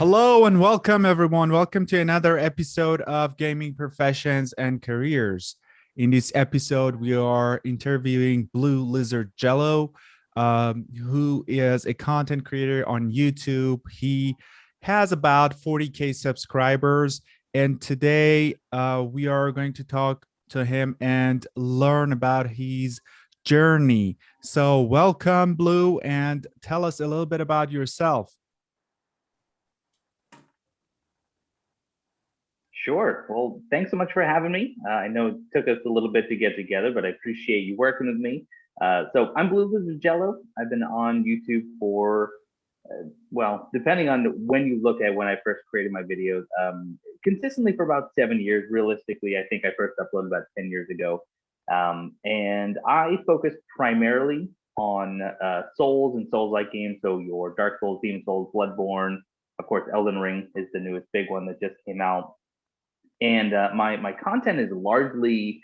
Hello and welcome, everyone. Welcome to another episode of Gaming Professions and Careers. In this episode, we are interviewing BlueLizardJello, who is a content creator on YouTube. He has about 40K subscribers, and today we are going to talk to him and learn about his journey. So, welcome, Blue, and tell us a little bit about yourself. Sure. Well, thanks so much for having me. I know it took us a little bit to get together, but I appreciate you working with me. So I'm BlueLizardJello. I've been on YouTube for, well, depending on when you look at when I first created my videos, consistently for about 7 years. Realistically, I think I first uploaded about 10 years ago. And I focus primarily on Souls and Souls-like games. So your Dark Souls, Demon Souls, Bloodborne, of course, Elden Ring is the newest big one that just came out. And my content is largely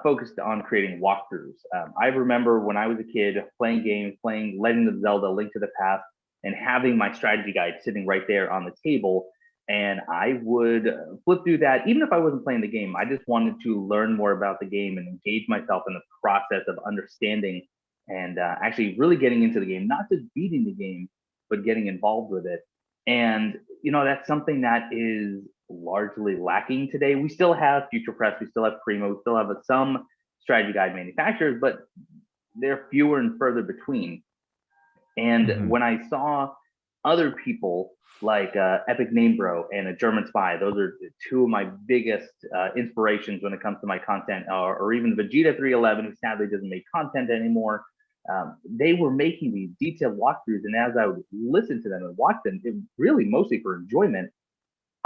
focused on creating walkthroughs. I remember when I was a kid playing games, playing Legend of Zelda: Link to the Past, and having my strategy guide sitting right there on the table. And I would flip through that, even if I wasn't playing the game. I just wanted to learn more about the game and engage myself in the process of understanding and actually really getting into the game, not just beating the game, but getting involved with it. And that's something that is largely lacking today. We still have Future Press, we still have Primo, we still have some strategy guide manufacturers, but they're fewer and further between. And when I saw other people like Epic Name Bro and a German Spy, those are two of my biggest inspirations when it comes to my content, or even Vegeta 311, who sadly doesn't make content anymore. They were making these detailed walkthroughs, and as I would listen to them and watch them, it really mostly for enjoyment,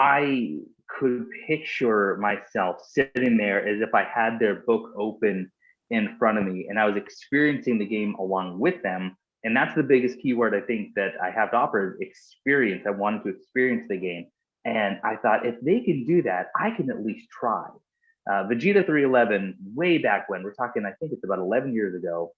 I could picture myself sitting there as if I had their book open in front of me and I was experiencing the game along with them. And that's the biggest keyword I think that I have to offer is experience. I wanted to experience the game. And I thought if they can do that, I can at least try. Vegeta 311, way back when, we're talking, I think it's about 11 years ago,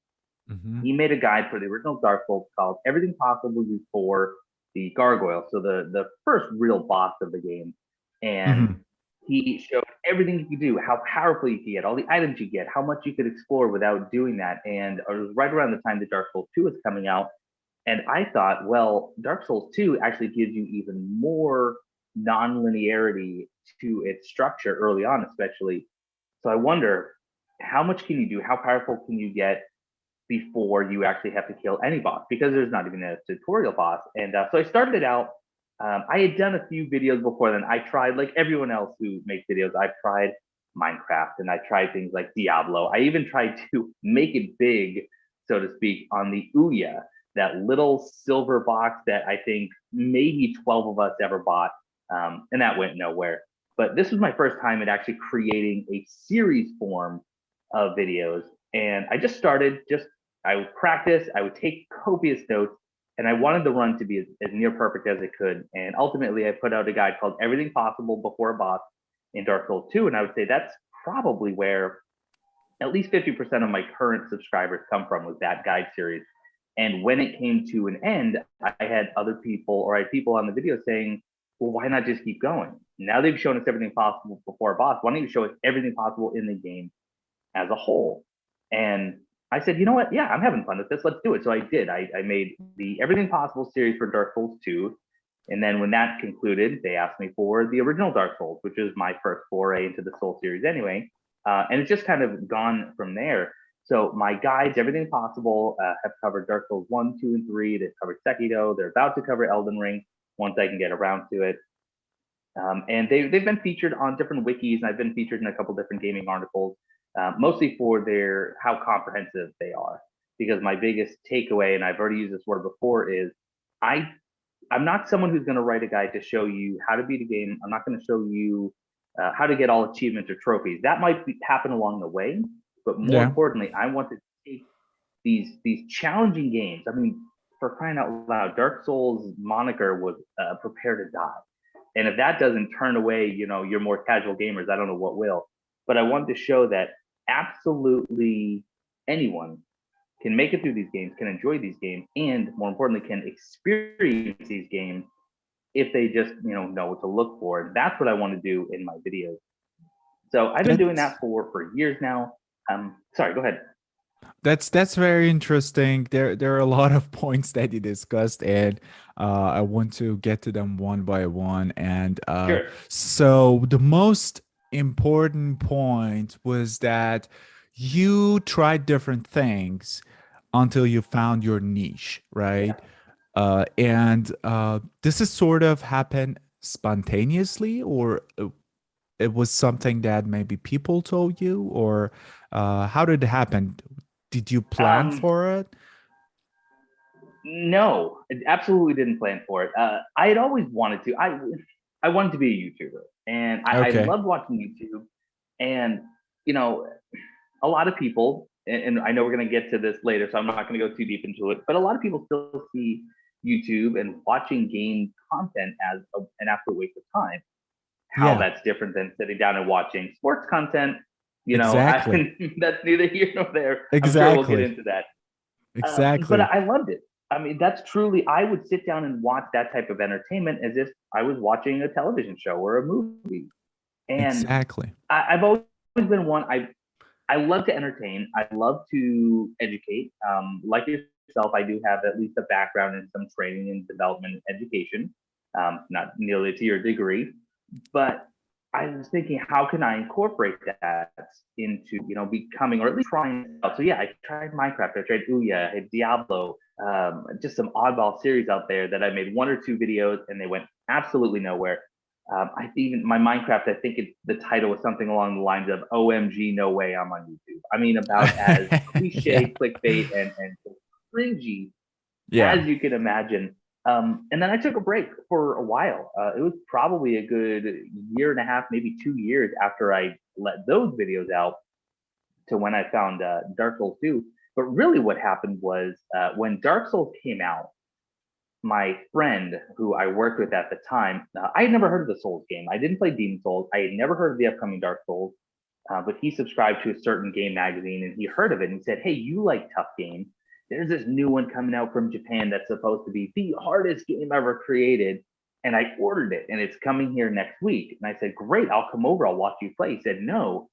he made a guide for the original Dark Souls called Everything Possible Before the Gargoyle, so the first real boss of the game. And he showed everything you could do, how powerful you could get, all the items you get, how much you could explore without doing that. And it was right around the time that Dark Souls 2 was coming out. And I thought, well, Dark Souls 2 actually gives you even more non-linearity to its structure early on, especially. So I wonder, how much can you do? How powerful can you get before you actually have to kill any boss, because there's not even a tutorial boss. And so I started it out. I had done a few videos before then. I tried, like everyone else who makes videos, I've tried Minecraft and I tried things like Diablo. I even tried to make it big, so to speak, on the Ouya, that little silver box that I think maybe 12 of us ever bought. And that went nowhere. But this was my first time at actually creating a series form of videos. And I just started, I would practice, I would take copious notes, and I wanted the run to be as near perfect as it could. And ultimately, I put out a guide called Everything Possible Before a Boss in Dark Souls 2. And I would say that's probably where at least 50% of my current subscribers come from, was that guide series. And when it came to an end, I had other people, or I had people on the video saying, well, why not just keep going? Now they've shown us everything possible before a boss. Why don't you show us everything possible in the game as a whole? And I said, you know what? Yeah, I'm having fun with this. Let's do it. So I did. I made the Everything Possible series for Dark Souls 2. And then when that concluded, they asked me for the original Dark Souls, which is my first foray into the Soul series anyway. And it's just kind of gone from there. So my guides, Everything Possible, have covered Dark Souls 1, 2, and 3. They've covered Sekiro. They're about to cover Elden Ring once I can get around to it. And they've been featured on different wikis, and I've been featured in a couple different gaming articles. Mostly for how comprehensive they are. Because my biggest takeaway, and I've already used this word before, is I'm not someone who's going to write a guide to show you how to beat a game. I'm not going to show you how to get all achievements or trophies. That might happen along the way, but more importantly, I want to take these challenging games. I mean, for crying out loud, Dark Souls moniker was prepare to die. And if that doesn't turn away, your more casual gamers, I don't know what will. But I wanted to show that absolutely anyone can make it through these games, can enjoy these games, and more importantly, can experience these games if they just know what to look for. That's what I want to do in my videos. So I've been doing That's that for years now. Sorry, go ahead. that's very interesting. There are a lot of points that you discussed, and I want to get to them one by one. And Sure. so the most important point was that you tried different things until you found your niche, Yeah. right? And this is sort of happened spontaneously, or it was something that maybe people told you, or how did it happen? Did you plan Um, for it? no, I absolutely didn't plan for it. I had always wanted to. I wanted to be a YouTuber, and I Okay. loved watching YouTube. And you know, a lot of people, and I know we're going to get to this later, so I'm not going to go too deep into it. But a lot of people still see YouTube and watching game content as an absolute waste of time. How Yeah, that's different than sitting down and watching sports content, exactly. that's neither here nor there. I'm sure we'll get Exactly. into that. But Exactly. I loved it. I mean, that's truly, I would sit down and watch that type of entertainment as if I was watching a television show or a movie. And Exactly. I've always been one, I love to entertain. I love to educate. Like yourself, I do have at least a background in some training and development education, not nearly to your degree, but I was thinking, how can I incorporate that into becoming, or at least trying? So yeah, I tried Minecraft, I tried Ouya, I had Diablo, just some oddball series out there that I made one or two videos and they went absolutely nowhere. I even my Minecraft, I think the title was something along the lines of "OMG, no way I'm on YouTube." I mean, about as Yeah. cliche, clickbait, and cringy Yeah. as you can imagine. And then I took a break for a while. It was probably a good year and a half, maybe 2 years after I let those videos out to when I found Dark Souls 2. But really, what happened was when Dark Souls came out, my friend who I worked with at the time, I had never heard of the Souls game. I didn't play Demon Souls. I had never heard of the upcoming Dark Souls, but he subscribed to a certain game magazine and he heard of it and he said, "Hey, you like tough games? There's this new one coming out from Japan that's supposed to be the hardest game ever created." And I ordered it and it's coming here next week. And I said, "Great, I'll come over. I'll watch you play." He said, "No,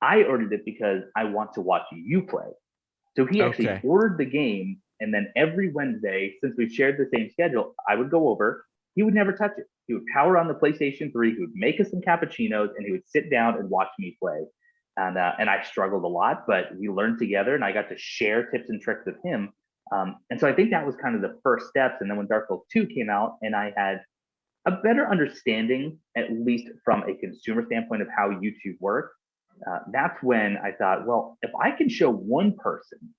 I ordered it because I want to watch you play." So he actually Okay. ordered the game, and then every Wednesday, since we shared the same schedule, I would go over. He would never touch it. He would power on the PlayStation 3. He would make us some cappuccinos, and he would sit down and watch me play. And I struggled a lot, but we learned together, and I got to share tips and tricks with him. And so I think that was kind of the first steps. And then when Dark Souls 2 came out, and I had a better understanding, at least from a consumer standpoint, of how YouTube works, that's when I thought, well, if I can show one person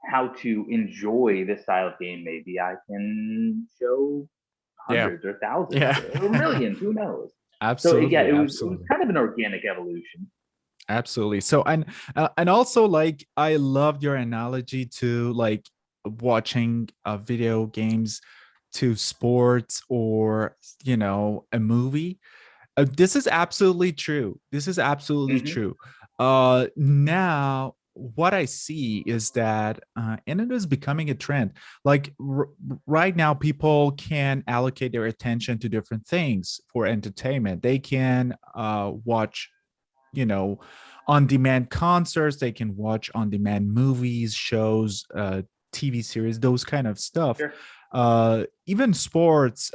how to enjoy this style of game, maybe I can show Yeah. hundreds or thousands Yeah. or millions, who knows? So yeah, Absolutely. it was Absolutely. kind of an organic evolution. Absolutely. So and also like I loved your analogy to like watching video games to sports or a movie. This is absolutely true. This is absolutely Mm-hmm. true. Now what I see is that, and it is becoming a trend. Like right now, people can allocate their attention to different things for entertainment. They can watch, you know, on-demand concerts. They can watch on-demand movies, shows, TV series, those kind of stuff. Sure. Even sports.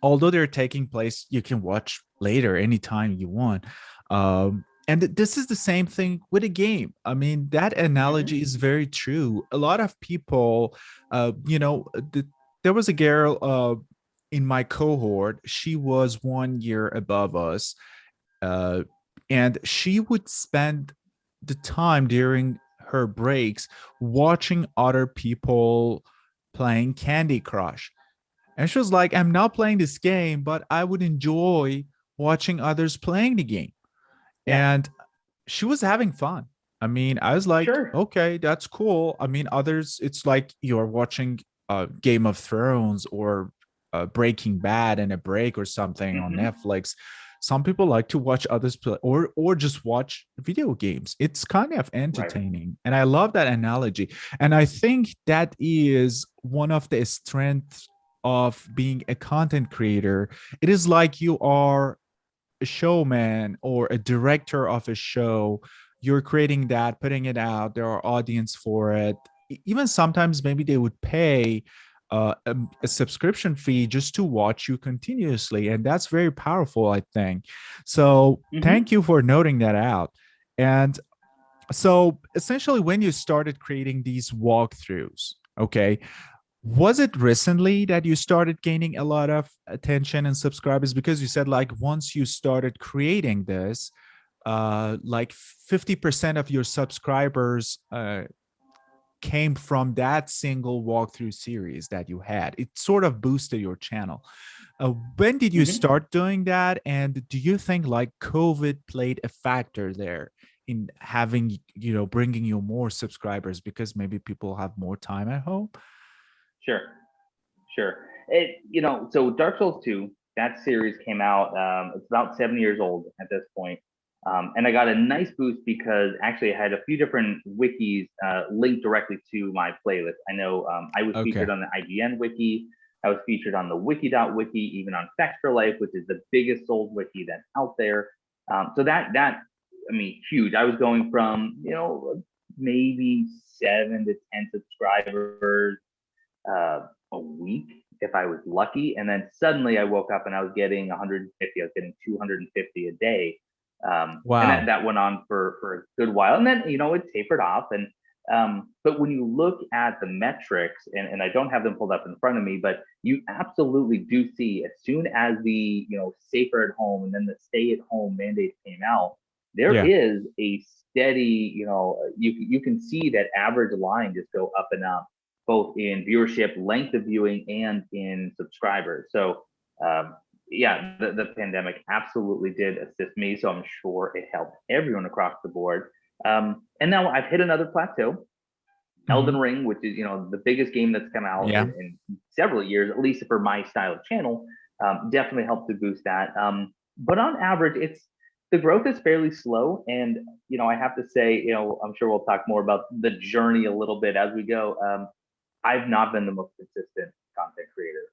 Although they're taking place, you can watch later anytime you want. And this is the same thing with a game. I mean, that Mm-hmm. analogy is very true. A lot of people, there was a girl in my cohort. She was 1 year above us, uh, and she would spend the time during her breaks watching other people playing Candy Crush, and she was like, I'm not playing this game, but I would enjoy watching others playing the game. Yeah. And she was having fun. I mean, I was like, Sure. okay, that's cool. I mean, others, it's like you're watching Game of Thrones or Breaking Bad and a break or something on Mm-hmm. Netflix. Some people like to watch others play, or just watch video games. It's kind of Right. entertaining. And I love that analogy. And I think that is one of the strengths of being a content creator. It is like you are a showman or a director of a show. You're creating that, putting it out, there are audience for it. Even sometimes maybe they would pay a subscription fee just to watch you continuously, and that's very powerful, I think. So Hmm. thank you for noting that out. And so essentially, when you started creating these walkthroughs, okay, was it recently that you started gaining a lot of attention and subscribers? Because you said like once you started creating this, like 50% of your subscribers came from that single walkthrough series that you had. It sort of boosted your channel. When did you Hmm. start doing that? And do you think like COVID played a factor there in having, bringing you more subscribers because maybe people have more time at home? Sure. Sure. So Dark Souls 2, that series came out. It's about 7 years old at this point. And I got a nice boost because actually I had a few different wikis linked directly to my playlist. I know I was Okay. featured on the IGN wiki. I was featured on the wiki.wiki, even on Facts for Life, which is the biggest Souls wiki that's out there. I mean, huge. I was going from, maybe 7 to 10 subscribers a week if I was lucky. And then suddenly I woke up and I was getting 150, I was getting 250 a day. And that, Wow. that went on for a good while. And then, it tapered off. But when you look at the metrics, and I don't have them pulled up in front of me, but you absolutely do see as soon as the, safer at home and then the stay at home mandate came out, there Yeah. is a steady, you can see that average line just go up and up both in viewership, length of viewing, and in subscribers. So, yeah, the pandemic absolutely did assist me. So I'm sure it helped everyone across the board. And now I've hit another plateau. Elden Mhm. Ring, which is the biggest game that's come out Yeah. in several years, at least for my style of channel, definitely helped to boost that. But on average, the growth is fairly slow, and I have to say, I'm sure we'll talk more about the journey a little bit as we go. I've not been the most consistent content creator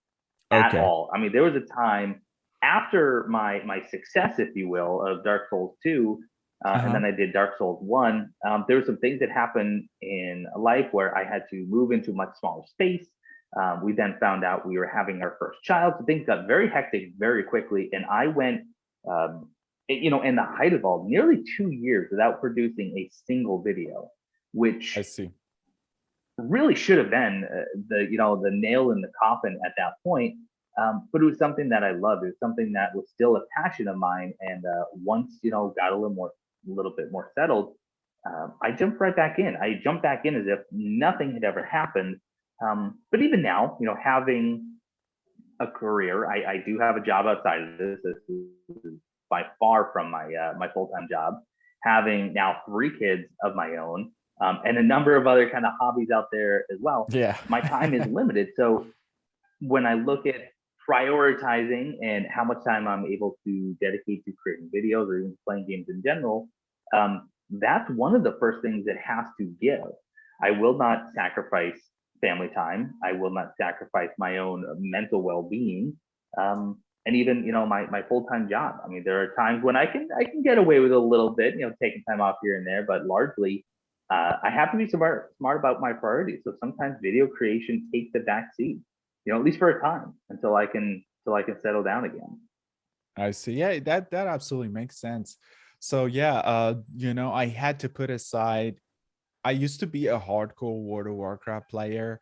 at Okay. all. I mean, there was a time after my success, if you will, of Dark Souls 2, and Uh-huh. then I did Dark Souls 1. There were some things that happened in life where I had to move into a much smaller space. We then found out we were having our first child, so things got very hectic very quickly, and I went, in the height of all, nearly 2 years without producing a single video, I which see. really should have been the nail in the coffin at that point. But it was something that I loved. It was something that was still a passion of mine. And once got a little bit more settled, I jumped right back in. I jumped back in as if nothing had ever happened. But even now, having a career, I do have a job outside of this. This is by far from my full time job. Having now 3 kids of my own, and a number of other kind of hobbies out there as well. Yeah. My time is limited, so when I look at prioritizing and how much time I'm able to dedicate to creating videos or even playing games in general, that's one of the first things that has to give. I will not sacrifice family time. I will not sacrifice my own mental well-being. And even my full-time job. I mean, there are times when I can get away with a little bit, taking time off here and there, but largely I have to be smart about my priorities. So sometimes video creation takes the back seat, at least for a time until I can settle down again. I see. Yeah, that absolutely makes sense. So yeah, I had to put aside. I used to be a hardcore World of Warcraft player,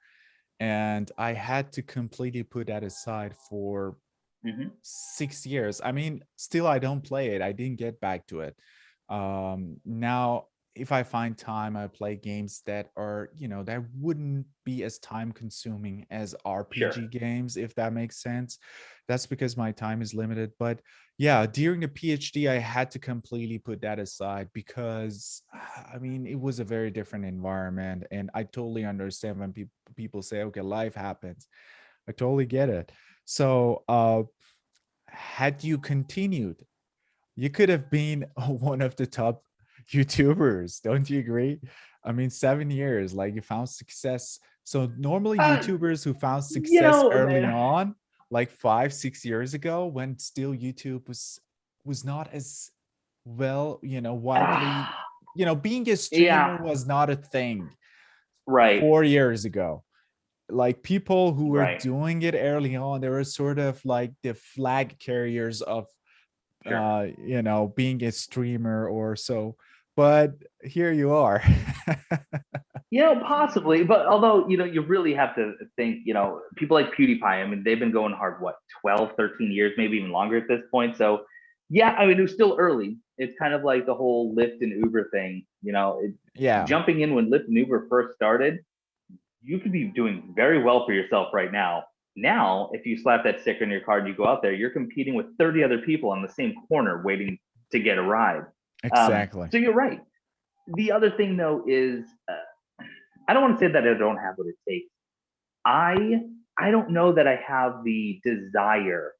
and I had to completely put that aside for Hmm. 6 years. I mean, still I don't play it. I didn't get back to it. Now if I find time, I play games that are, that wouldn't be as time consuming as Sure. RPG games, if that makes sense. That's because my time is limited. But yeah, during the PhD, I had to completely put that aside because, I mean, it was a very different environment. And I totally understand when people say, okay, life happens. I totally get it. So, had you continued, you could have been one of the top YouTubers. Don't you agree? I mean, 7 years, like you found success So normally Uh, YouTubers who found you success know, early on, like 5, 6 years ago, when still YouTube was not as well, widely, being a yeah, streamer was not a thing right, 4 years ago. Like people who were right, doing it early on, they were sort of like the flag carriers of sure. being a streamer or so. But here you are. Possibly, but although, you really have to think, people like PewDiePie, I mean, they've been going hard, what, 12, 13 years, maybe even longer at this point. So, yeah, I mean, it was still early. It's kind of like the whole Lyft and Uber thing, Yeah, jumping in when Lyft and Uber first started, you could be doing very well for yourself right now. Now, if you slap that sticker in your car and you go out there, you're competing with 30 other people on the same corner waiting to get a ride. exactly. So you're right. The other thing, though, is I don't want to say that I don't have what it takes. I I don't know that I have the desire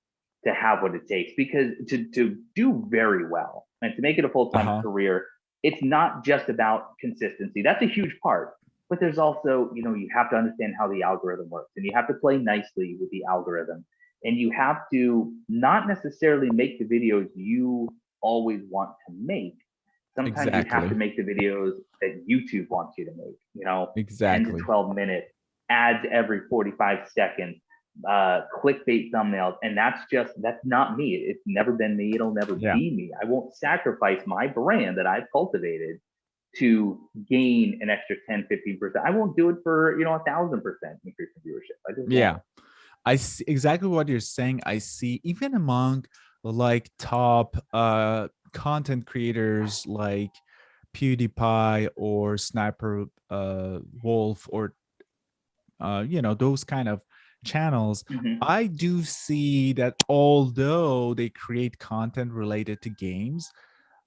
to have what it takes, because to do very well and to make it a full-time Uh-huh. career, it's not just about consistency. That's a huge part. But there's also, you have to understand how the algorithm works, and you have to play nicely with the algorithm. And you have to not necessarily make the videos you always want to make. Sometimes you have to Exactly. make the videos that YouTube wants you to make, 10 to Exactly. 12 minutes, ads every 45 seconds, clickbait thumbnails. And that's not me. It's never been me. It'll never Yeah. be me. I won't sacrifice my brand that I've cultivated to gain an extra 10, 15%. I won't do it for, 1,000% increase in viewership. I just Yeah. won't. I see exactly what you're saying. I see even among like top content creators like PewDiePie or Sniper Wolf or those kind of channels. Mm-hmm. I do see that although they create content related to games,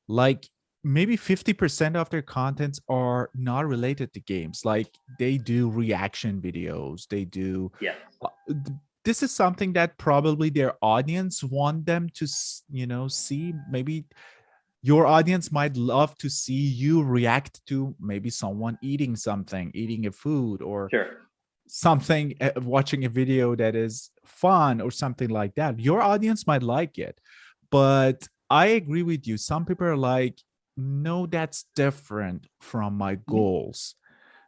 like maybe 50% of their contents are not related to games. Like they do reaction videos, they do Yes. uh, this is something that probably their audience want them to see. Maybe your audience might love to see you react to maybe someone eating something, eating a food, or Sure. something, watching a video that is fun or something like that. Your audience might like it. But I agree with you, some people are like, no, that's different from my Mm-hmm. goals,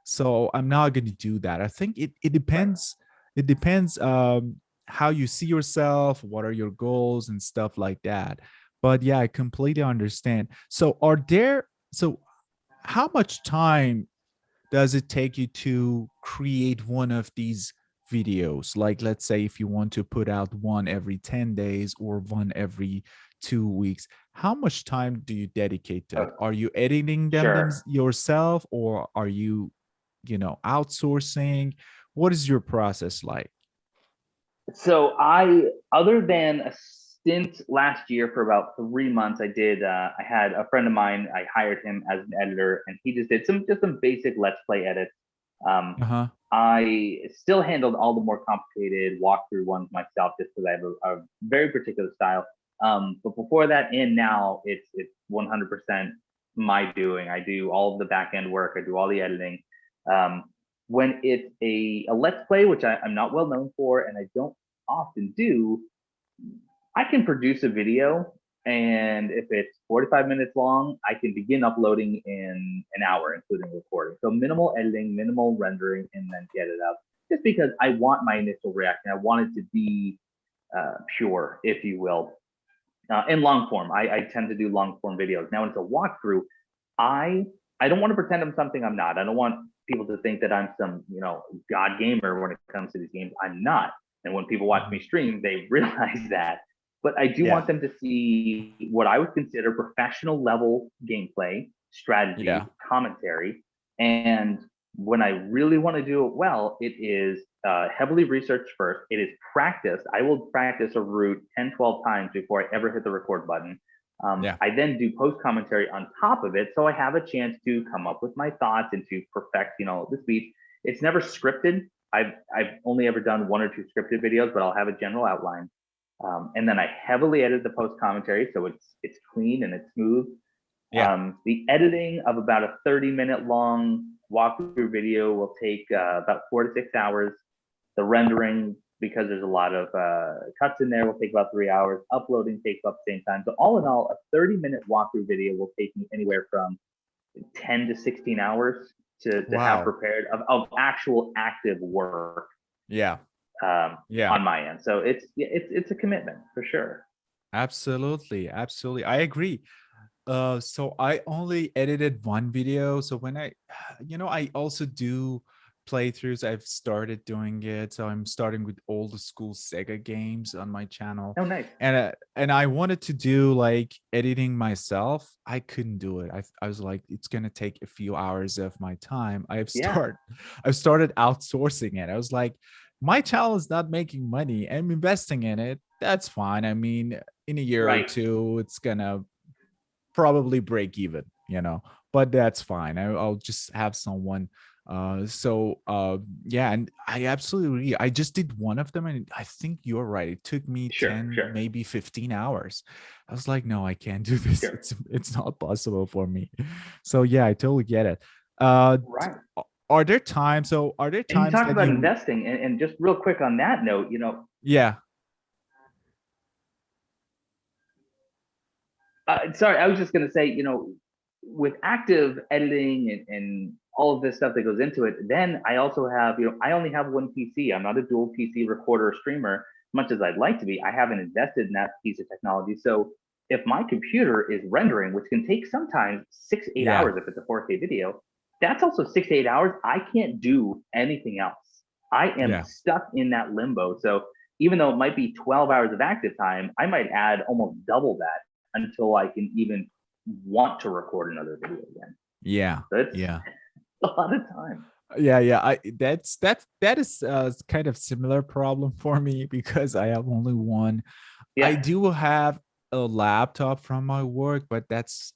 so I'm not going to do that. I think it Right. depends. It depends how you see yourself, what are your goals and stuff like that. But yeah, I completely understand. So how much time does it take you to create one of these videos? Like, let's say if you want to put out one every 10 days or one every 2 weeks, how much time do you dedicate to it? Oh, Are you editing them sure. yourself, or are you, outsourcing? What is your process like? So other than a stint last year for about 3 months, I had a friend of mine. I hired him as an editor, and he just did some basic Let's Play edits. Um, Uh-huh. I still handled all the more complicated walkthrough ones myself, just because I have a very particular style. But before that and now, it's 100% my doing. I do all of the back end work. I do all the editing. Um, when it's a Let's Play, which I'm not well known for, and I don't often do, I can produce a video, and if it's 45 minutes long, I can begin uploading in an hour, including recording. So minimal editing, minimal rendering, and then get it up. Just because I want my initial reaction, I want it to be pure, if you will. In long form, I tend to do long form videos. Now, when it's a walkthrough, I I don't want to pretend I'm something I'm not. I don't want people to think that I'm some god gamer when it comes to these games. I'm not. And when people watch Mhm. me stream, they realize that. But I do Yeah. want them to see what I would consider professional level gameplay, Yeah. strategy, commentary, and when I really want to do it well, it is heavily researched first. It is practiced. I will practice a route 10, 12 times before I ever hit the record button. Yeah. I then do post commentary on top of it, so I have a chance to come up with my thoughts and to perfect, the speech. It's never scripted. I've only ever done one or two scripted videos, but I'll have a general outline. And then I heavily edit the post commentary, so it's clean and it's smooth. Yeah. The editing of about a 30-minute long walkthrough video will take about 4 to 6 hours. The rendering, because there's a lot of cuts in there, will take about 3 hours. Uploading takes about the same time. So all in all, a 30-minute walkthrough video will take me anywhere from 10 to 16 hours to have Wow. prepared of actual active work Yeah. Yeah. on my end. So it's a commitment for sure. Absolutely. Absolutely. I agree. So I only edited one video. So when I also do playthroughs. I've started doing it. So I'm starting with old school Sega games on my channel. Oh, nice. And I wanted to do like editing myself. I couldn't do it. I was like, it's gonna take a few hours of my time. Yeah. I've started outsourcing it. I was like, my channel is not making money. I'm investing in it. That's fine. I mean, in a year or Right. two, it's gonna probably break even, but that's fine. I'll just have someone. Yeah, and I absolutely agree. I just did one of them, and I think you're right. It took me Sure. 10, Sure. maybe 15 hours. I was like, no, I can't do this. Sure. It's not possible for me. So yeah, I totally get it. Uh, Right. are there times? So are there And you times talked that about you? investing, and just real quick on that note, Yeah, sorry, I was just going to say, with active editing and all of this stuff that goes into it, then I also have, I only have one PC. I'm not a dual PC recorder or streamer, much as I'd like to be. I haven't invested in that piece of technology. So if my computer is rendering, which can take sometimes 6 to 8 yeah, hours if it's a 4K video, that's also 6 to 8 hours. I can't do anything else. I am yeah. stuck in that limbo. So even though it might be 12 hours of active time, I might add almost double that until I can even want to record another video again. Yeah, So it's yeah. a lot of time. Yeah. That is kind of similar problem for me because I have only one. I Yeah. do have a laptop from my work, but that's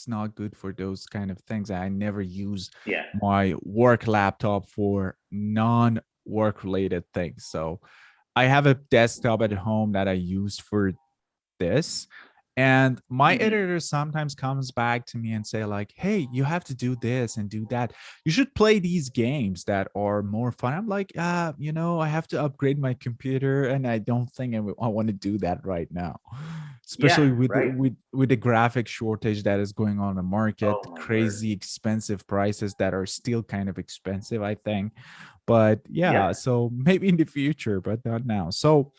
not good for those kind of things. I never use Yeah. my work laptop for non-work related things. So I have a desktop at home that I use for this, and my Mm-hmm. editor sometimes comes back to me and say like, hey, you have to do this and do that. You should play these games that are more fun. I'm like, I have to upgrade my computer, and I don't think I want to do that right now, especially Yeah. with Right. with the graphic shortage that is going on in the market, Oh my word. crazy expensive prices that are still kind of expensive, I think. But yeah, Yeah. so maybe in the future, but not now. So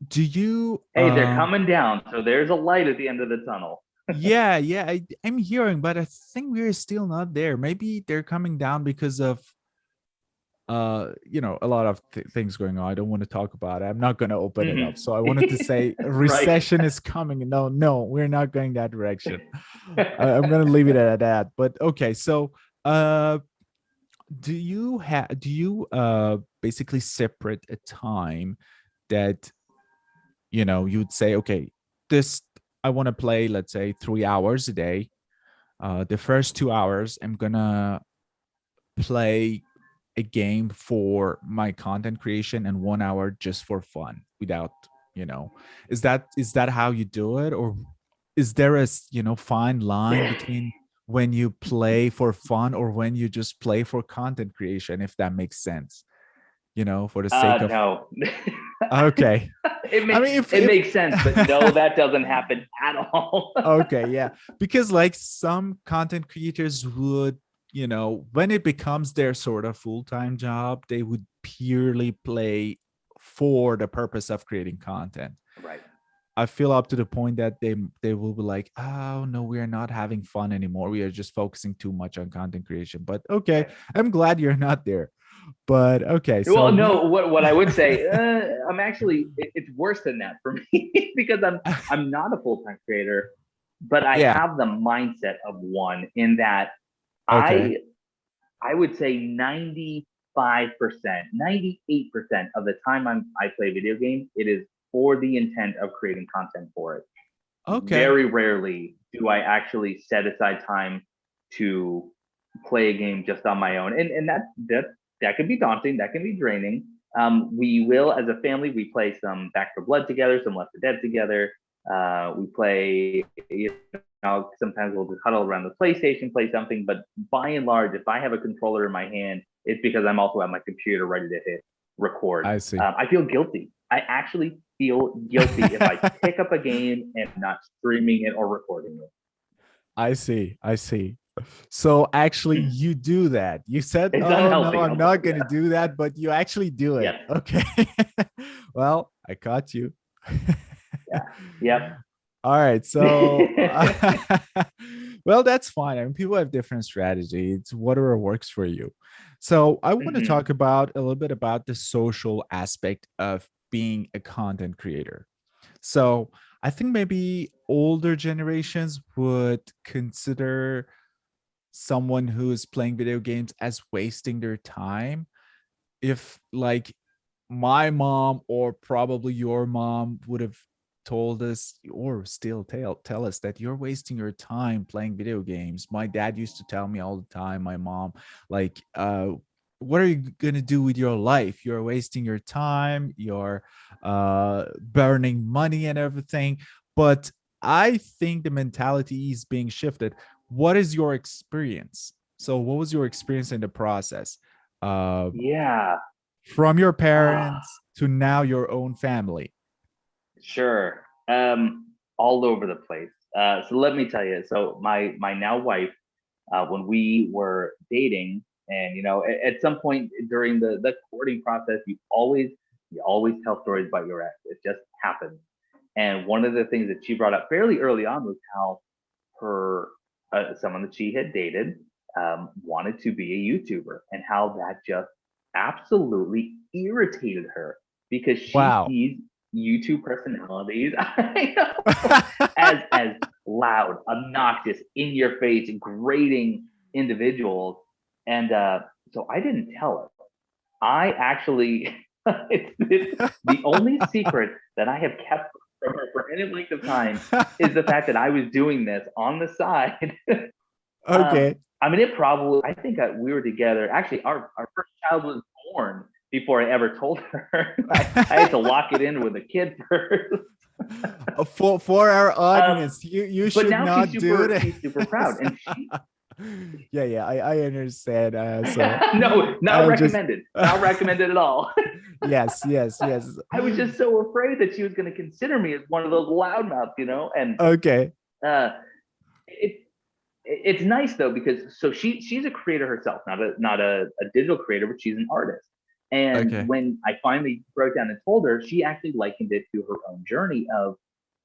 do you Hey, they're coming down. So there's a light at the end of the tunnel. yeah, I'm hearing, but I think we're still not there. Maybe they're coming down because of a lot of things going on. I don't want to talk about it. I'm not going to open it up. So I wanted to say a Right. recession is coming. No, we're not going that direction. I'm going to leave it at that. But okay, so uh do you basically separate a time that you'd say, okay, this I want to play, let's say, 3 hours a day. The first 2 hours, I'm gonna play a game for my content creation, and 1 hour just for fun, without, you know, is that how you do it, or is there a fine line between when you play for fun or when you just play for content creation, if that makes sense, for the sake of. No. Okay. I mean, It if makes sense, but no, that doesn't happen at all. okay, yeah, because like some content creators would, when it becomes their sort of full-time job, they would purely play for the purpose of creating content. Right. I feel up to the point that they will be like, oh no, we are not having fun anymore, we are just focusing too much on content creation. But okay, Right. I'm glad you're not there. But okay, so Well, we. no. What I would say, I'm actually. It's worse than that for me because I'm not a full time creator, but I Yeah. have the mindset of one in that Okay. I I would say 95%, 98% of the time I play video games, it is for the intent of creating content for it. Okay. Very rarely do I actually set aside time to play a game just on my own, and that can be daunting. That can be draining. We will, as a family, we play some Back for Blood together, some Left 4 Dead together. We play, sometimes we'll just huddle around the PlayStation, play something. But by and large, if I have a controller in my hand, it's because I'm also at my computer ready to hit record. I see. I feel guilty. I actually feel guilty if I pick up a game and not streaming it or recording it. I see. I see. So actually, you do that. You said, It's "Oh no, unhealthy. I'm not going to do that," but you actually do it. Yes. Okay. Well, I caught you. Yeah. Yep. All right. So, well, that's fine. I mean, people have different strategies. It's whatever works for you. So, I want to talk about a little bit about the social aspect of being a content creator. So, I think maybe older generations would consider someone who is playing video games as wasting their time. If, like, my mom or probably your mom would have told us or still tell us that you're wasting your time playing video games. My dad used to tell me all the time, my mom, like, what are you going to do with your life? You're wasting your time, you're burning money and everything. But I think the mentality is being shifted. What is your experience? So what was your experience in the process? uh, Yeah. from your Ah, parents to now your own family? sure. All over the place. So let me tell you. So my now wife, when we were dating, and at some point during the courting process, you always tell stories about your ex. It just happens. And one of the things that she brought up fairly early on was how her someone that she had dated wanted to be a YouTuber, and how that just absolutely irritated her because she Wow. sees YouTube personalities as loud, obnoxious, in your face, grating individuals. And so I didn't tell her. I actually, it's the only secret that I have kept from her for any length of time is the fact that I was doing this on the side. Okay. I mean, I think we were together. Actually, our first child was born before I ever told her. I had to lock it in with a kid first. For our Um, audience, you but should now not do she's super proud, this. and she Yeah, I understand. So no, not I'm just recommended, not recommended at all. yes. I was just so afraid that she was going to consider me as one of those loudmouths, and Okay. uh, it it's nice though, because so she's a creator herself, not a digital creator, but she's an artist. And Okay. when I finally broke down and told her, she actually likened it to her own journey of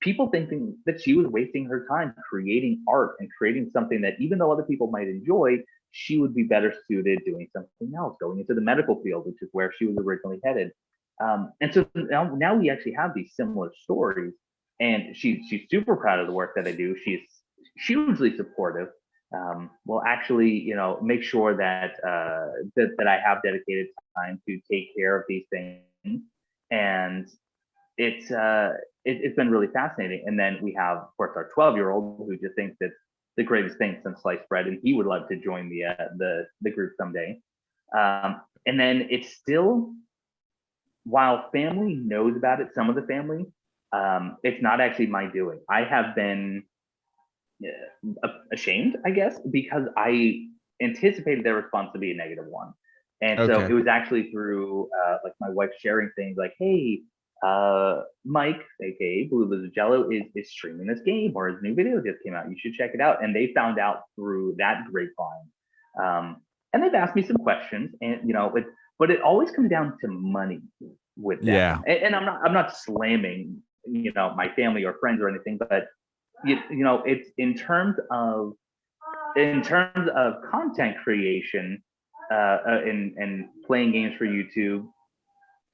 people thinking that she was wasting her time creating art and creating something that, even though other people might enjoy, she would be better suited doing something else, going into the medical field, which is where she was originally headed. And so now we actually have these similar stories, and she's super proud of the work that I do. She's hugely supportive. Will actually, make sure that I have dedicated time to take care of these things, and it's it's been really fascinating. And then we have, of course, our 12-year-old who just thinks it's the greatest thing since sliced bread, and he would love to join the group someday. And then it's still, while family knows about it, some of the family, it's not actually my doing. I have been ashamed, I guess, because I anticipated their response to be a negative one. And so Okay. it was actually through like my wife sharing things like, "Hey, Mike, aka BlueLizardJello, is streaming this game, or his new video just came out. You should check it out." And they found out through that grapevine. And they've asked me some questions, and but it always comes down to money with Yeah. them. And I'm not slamming my family or friends or anything, but it's in terms of content creation, and playing games for YouTube.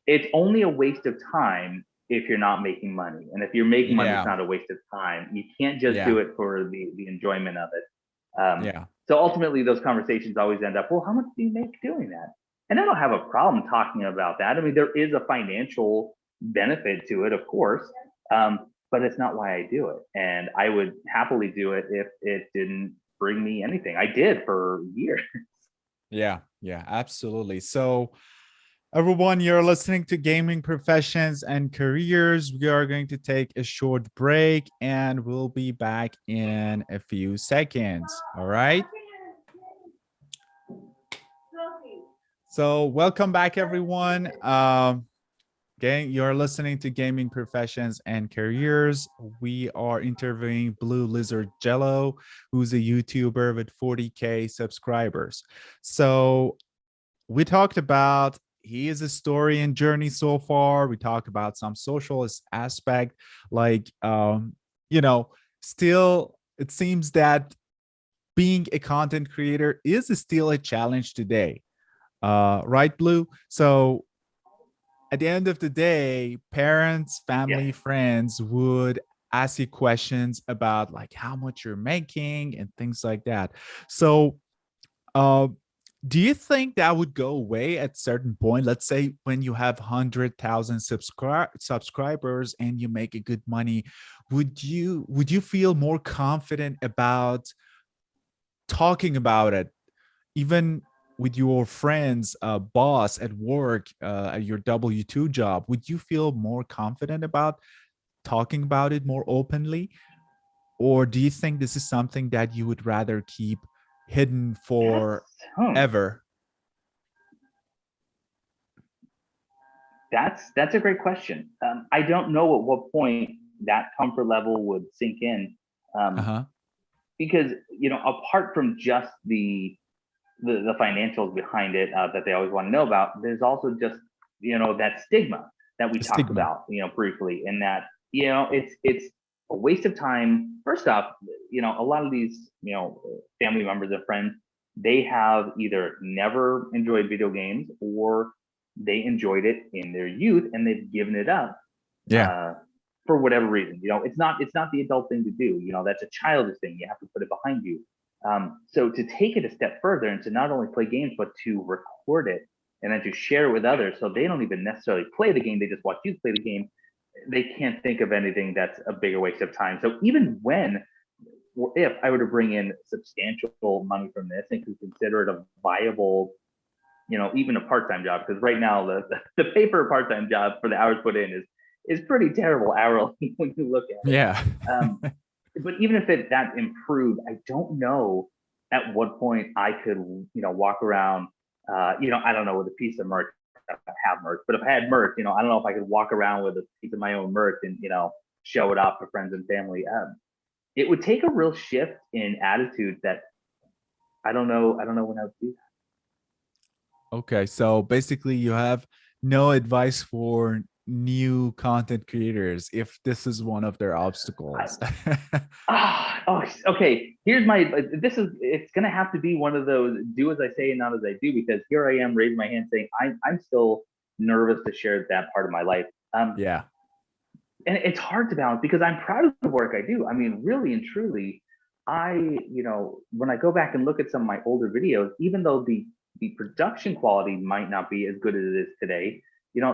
It's only a waste of time if you're not making money, and if you're making money, it's Yeah. not a waste of time. You can't just Yeah. do it for the enjoyment of it. Yeah. So ultimately, those conversations always end up, well, how much do you make doing that? And I don't have a problem talking about that. I mean, there is a financial benefit to it, of course, but it's not why I do it. And I would happily do it if it didn't bring me anything. I did for years. Yeah. Yeah. Absolutely. So Everyone, you're listening to Gaming Professions and Careers. We are going to take a short break and we'll be back in a few seconds. All right. So, welcome back, everyone. You're listening to Gaming Professions and Careers. We are interviewing BlueLizardJello, who's a YouTuber with 40K subscribers. So, we talked about his story and journey so far. We talked about some social aspect, like still it seems that being a content creator is still a challenge today. Right, Blue? So at the end of the day, parents, family, friends would ask you questions about like how much you're making and things like that. So uh, do you think that would go away at certain point? Let's say when you have 100,000 subscribers and you make a good money, would you feel more confident about talking about it, even with your friends, boss at work, at your W-2 job? Would you feel more confident about talking about it more openly? Or do you think this is something that you would rather keep hidden for ever? That's a great question. I don't know at what point that comfort level would sink in, Uh-huh. because apart from just the financials behind it that they always want to know about, there's also just that stigma that we The talked stigma. about briefly, and that it's a waste of time. First off, a lot of these family members and friends, they have either never enjoyed video games or they enjoyed it in their youth and they've given it up Yeah. for whatever reason. It's not the adult thing to do. That's a childish thing. You have to put it behind you. So to take it a step further and to not only play games but to record it and then to share it with others, so they don't even necessarily play the game, they just watch you play the game. They can't think of anything that's a bigger waste of time. So even when or if I were to bring in substantial money from this and could consider it a viable, even a part-time job, because right now the pay for a part-time job for the hours put in is pretty terrible hourly when you look at it. Yeah. But even if that improved, I don't know at what point I could, walk around, I don't know, with a piece of merch. I have merch, but if I had merch, I don't know if I could walk around with a piece of my own merch and, show it off to friends and family. It would take a real shift in attitude that I don't know when I would do that. Okay, so basically you have no advice for new content creators if this is one of their obstacles. Okay. Here's my. It's gonna have to be one of those do as I say and not as I do, because here I am raising my hand saying I'm still nervous to share that part of my life. Yeah. And it's hard to balance because I'm proud of the work I do. I mean, really and truly, when I go back and look at some of my older videos, even though the production quality might not be as good as it is today,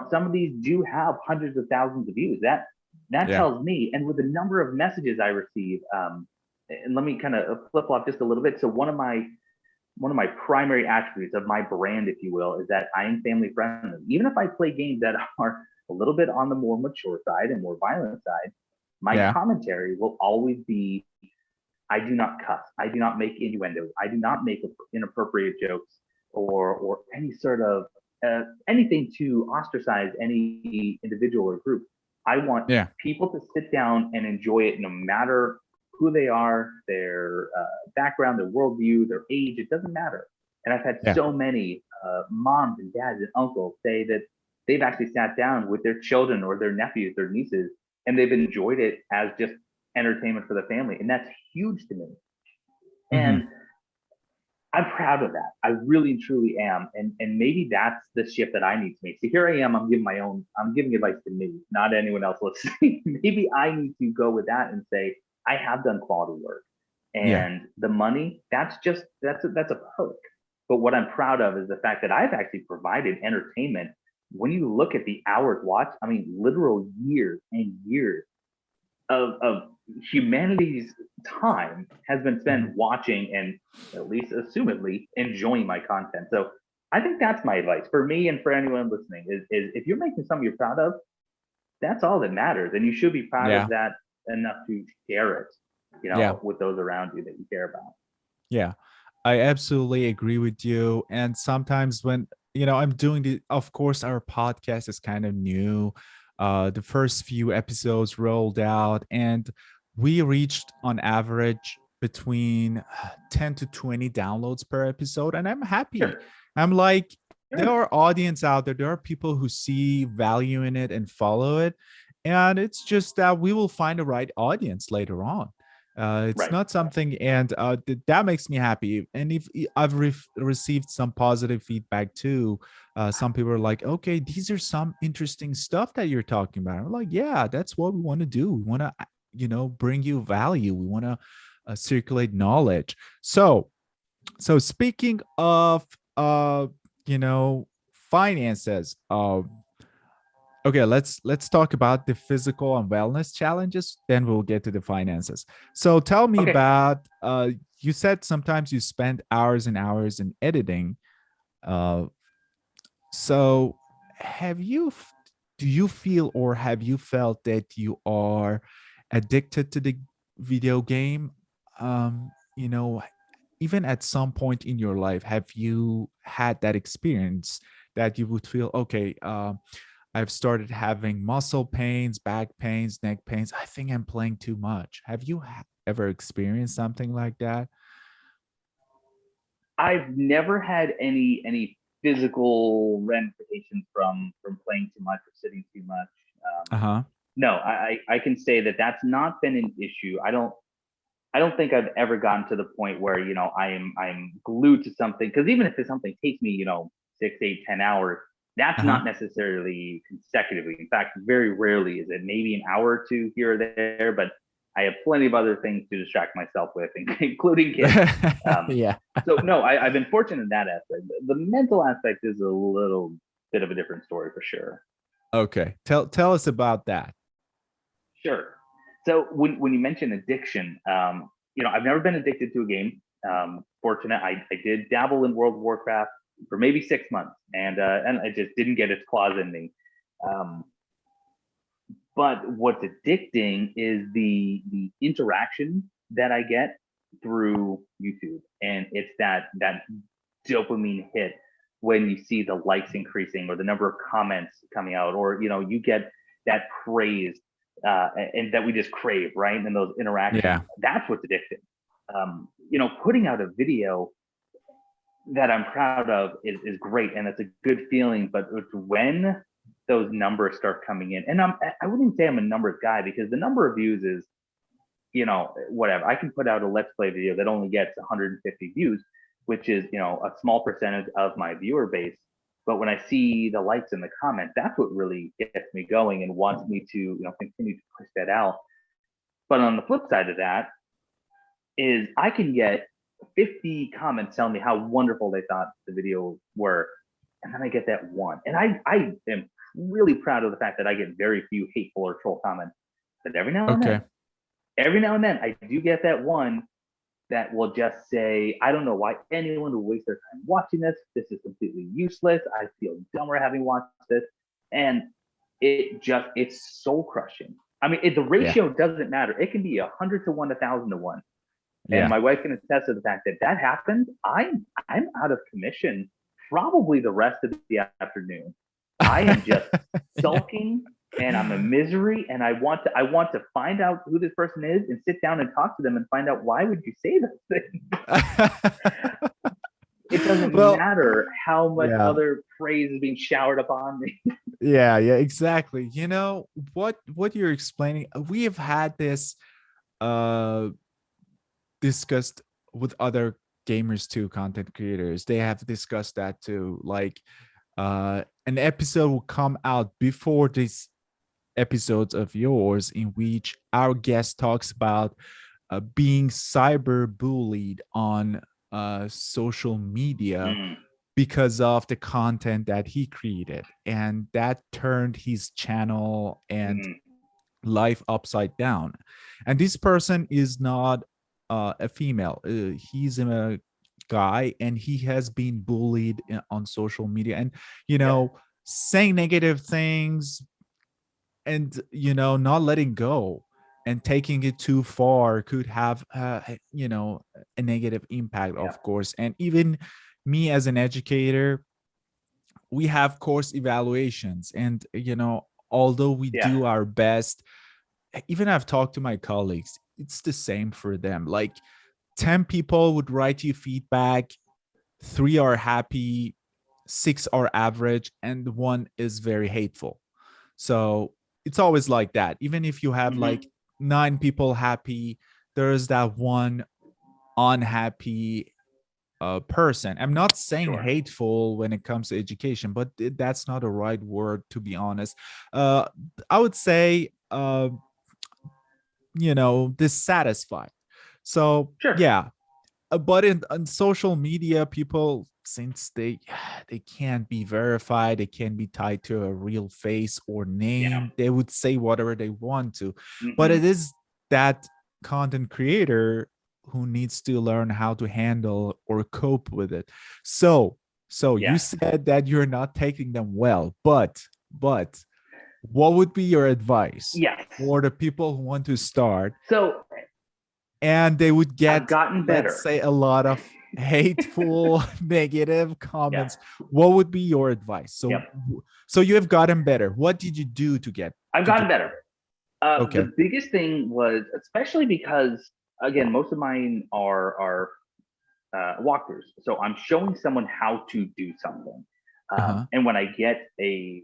some of these do have hundreds of thousands of views. That Yeah. tells me, and with the number of messages I receive, and let me kind of flip flop just a little bit. So one of my primary attributes of my brand, if you will, is that I am family friendly. Even if I play games that are a little bit on the more mature side and more violent side, my Yeah. commentary will always be I do not cuss, I do not make innuendos, I do not make inappropriate jokes or any sort of anything to ostracize any individual or group. I want Yeah. people to sit down and enjoy it no matter who they are, their background, their worldview, their age. It doesn't matter. And I've had Yeah. so many moms and dads and uncles say that they've actually sat down with their children or their nephews, their nieces, and they've enjoyed it as just entertainment for the family. And that's huge to me. Mm-hmm. And I'm proud of that. I really and truly am. And maybe that's the shift that I need to make. So here I am, I'm giving advice to me, not anyone else listening. Maybe I need to go with that and say, I have done quality work. Yeah. And the money, that's a perk. But what I'm proud of is the fact that I've actually provided entertainment. When you look at the hours watched, I mean, literal years and years of humanity's time has been spent Mm-hmm. watching and at least assumedly enjoying my content. So I think that's my advice for me and for anyone listening is if you're making something you're proud of, that's all that matters. And you should be proud Yeah. of that enough to share it, Yeah. with those around you that you care about. Yeah, I absolutely agree with you. And sometimes when, I'm doing of course, our podcast is kind of new. The first few episodes rolled out, and we reached on average between 10 to 20 downloads per episode. And I'm happy. Sure. I'm like, there Sure. are audience out there. There are people who see value in it and follow it. And it's just that we will find the right audience later on. It's Right. not something, and that makes me happy. And if I've received some positive feedback too, some people are like, "Okay, these are some interesting stuff that you're talking about." I'm like, "Yeah, that's what we want to do. We want to, bring you value. We want to circulate knowledge." So speaking of, you know, finances, okay, let's talk about the physical and wellness challenges, then we'll get to the finances. So tell me Okay. about, you said sometimes you spend hours and hours in editing. Uh so have you do you feel or have you felt that you are addicted to the video game? You know, even at some point in your life, have you had that experience that you would feel, okay, I've started having muscle pains, back pains, neck pains. I think I'm playing too much. Have you ever experienced something like that? I've never had any physical ramifications from playing too much or sitting too much. Uh huh. No, I can say that that's not been an issue. I don't think I've ever gotten to the point where I'm glued to something, because even if something takes me 6, 8, 10 hours, Uh that's huh. not necessarily consecutively. In fact, very rarely is it, maybe an hour or two here or there, but I have plenty of other things to distract myself with, including kids. Um, Yeah. so no, I've been fortunate in that aspect. The mental aspect is a little bit of a different story for sure. Okay. Tell us about that. Sure. So when you mention addiction, I've never been addicted to a game. Fortunate, I did dabble in World of Warcraft for maybe 6 months, and I just didn't get its claws in me. Um, but what's addicting is the interaction that I get through YouTube, and it's that dopamine hit when you see the likes increasing or the number of comments coming out, or you get that praise, and that we just crave, right? And those interactions, Yeah. that's what's addicting. Putting out a video that I'm proud of is great, and it's a good feeling. But it's when those numbers start coming in, and I wouldn't say I'm a numbers guy, because the number of views is whatever. I can put out a let's play video that only gets 150 views, which is a small percentage of my viewer base. But when I see the likes and the comments, that's what really gets me going and wants me to continue to push that out. But on the flip side of that is I can get 50 comments telling me how wonderful they thought the video were, and then I get that one. And I am really proud of the fact that I get very few hateful or troll comments. But Okay. every now and then, I do get that one that will just say, I don't know why anyone would waste their time watching this. This is completely useless. I feel dumber having watched this. And it's soul crushing. I mean, the Yeah. ratio doesn't matter. It can be 100 to 1, 1,000 to 1. And Yeah. my wife can attest to the fact that that happened. I'm out of commission probably the rest of the afternoon. I am just Yeah. sulking, and I'm a misery, and I want to find out who this person is and sit down and talk to them and find out, why would you say those things? It doesn't Well, matter how much yeah. other praise is being showered upon me. Yeah, yeah, exactly. You know what you're explaining, we have had this uh discussed with other gamers too, content creators. They have discussed that too. Like an episode will come out before these episodes of yours in which our guest talks about being cyber bullied on social media Mm, because of the content that he created, and that turned his channel and mm, life upside down. And this person is not a female, he's a guy, and he has been bullied on social media, and Yep. saying negative things, and not letting go and taking it too far could have a negative impact, Yep. of course. And even me as an educator, we have course evaluations, and although we Yeah. do our best, even I've talked to my colleagues, it's the same for them. Like 10 people would write you feedback, 3 are happy, 6 are average, and 1 is very hateful. So it's always like that. Even if you have like Hmm. 9 people happy, there's that one unhappy person. I'm not saying Sure. hateful when it comes to education, but that's not a right word, to be honest. Uh, I would say, dissatisfied. So Sure. yeah, but in on social media, people, since they can't be verified, they can't be tied to a real face or Yeah. name, they would say whatever they want to. But Hmm. it is that content creator who needs to learn how to handle or cope with it. So you Yes. said that you're not taking them well, but what would be your advice Yes. for the people who want to start So and they would I've get, gotten let's better. say, a lot of hateful negative Yeah. comments? What would be your advice? So Yep. you have gotten better. What did you do to get I've to gotten get better. okay? The biggest thing was, especially because, again, most of mine are walkthroughs. So I'm showing someone how to do something. Uh-huh. And when I get a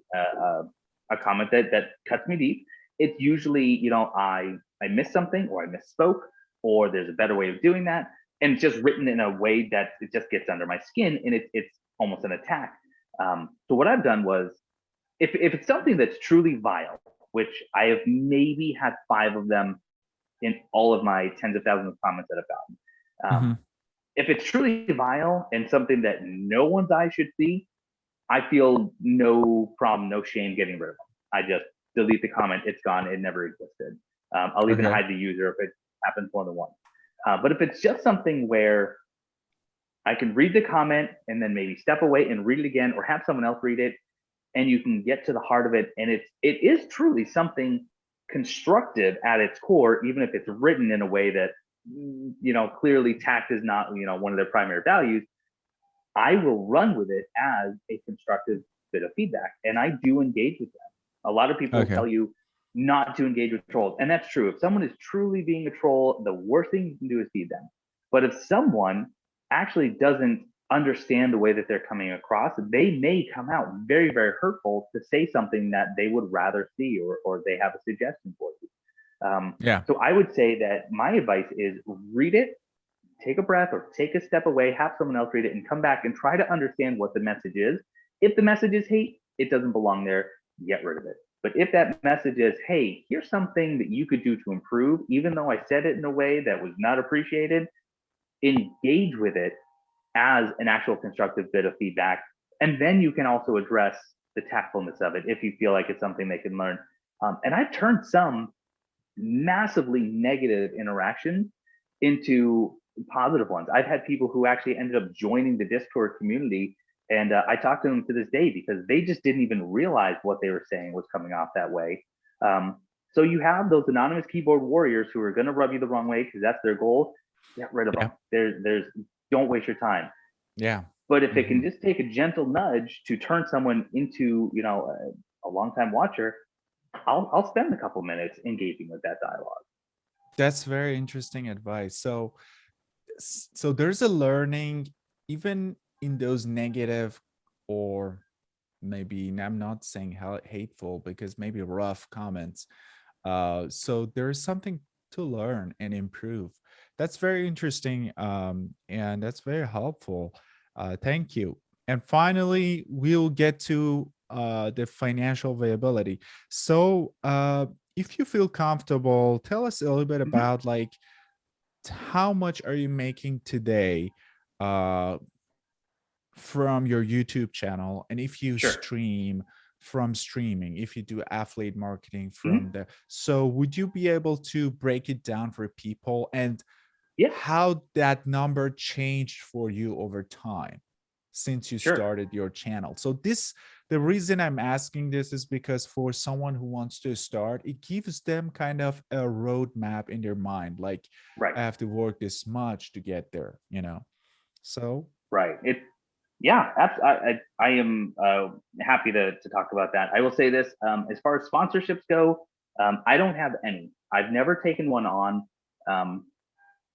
comment that cuts me deep, it's usually, I missed something, or I misspoke, or there's a better way of doing that, and it's just written in a way that it just gets under my skin, and it's almost an attack. So what I've done was, if it's something that's truly vile, which I have maybe had 5 of them in all of my tens of thousands of comments that I've gotten. Hmm. If it's truly vile and something that no one's eye should see, I feel no problem, no shame getting rid of them. I just delete the comment. It's gone. It never existed. I'll even Okay. hide the user if it happens more than once. But if it's just something where I can read the comment and then maybe step away and read it again, or have someone else read it, and you can get to the heart of it, and it is truly something constructive at its core, even if it's written in a way that, clearly tact is not, one of their primary values. I will run with it as a constructive bit of feedback, and I do engage with them. A lot of people will Okay. tell you not to engage with trolls, and that's true. If someone is truly being a troll, the worst thing you can do is feed them. But if someone actually doesn't understand the way that they're coming across, they may come out very, very hurtful to say something that they would rather see, or they have a suggestion for you. Yeah. So I would say that my advice is, read it, take a breath, or take a step away, have someone else read it, and come back and try to understand what the message is. If the message is hate, it doesn't belong there. Get rid of it. But if that message is, hey, here's something that you could do to improve, even though I said it in a way that was not appreciated, engage with it as an actual constructive bit of feedback. And then you can also address the tactfulness of it if you feel like it's something they can learn. And I've turned some massively negative interactions into positive ones. I've had people who actually ended up joining the Discord community, and I talk to them to this day because they just didn't even realize what they were saying was coming off that way. So you have those anonymous keyboard warriors who are going to rub you the wrong way because that's their goal. Get rid of Yeah. them. There's don't waste your time. Yeah. But if it can Hmm. just take a gentle nudge to turn someone into, a longtime watcher, I'll spend a couple minutes engaging with that dialogue. That's very interesting advice. So there's a learning even in those negative, or maybe, I'm not saying how hateful, because maybe rough comments. So there's something to learn and improve. That's very interesting, and that's very helpful. Thank you. And finally, we'll get to the financial viability. So if you feel comfortable, tell us a little bit Mhm. about, like, how much are you making today uh, from your YouTube channel, and if you Sure. stream from streaming, if you do affiliate marketing from Mhm. there. So would you be able to break it down for people? And Yeah, how that number changed for you over time since you sure. started your channel. So the reason I'm asking this is because for someone who wants to start, it gives them kind of a roadmap in their mind. Like, Right. I have to work this much to get there, So Right. Yeah, I am happy to talk about that. I will say this, as far as sponsorships go, I don't have any. I've never taken one on, um,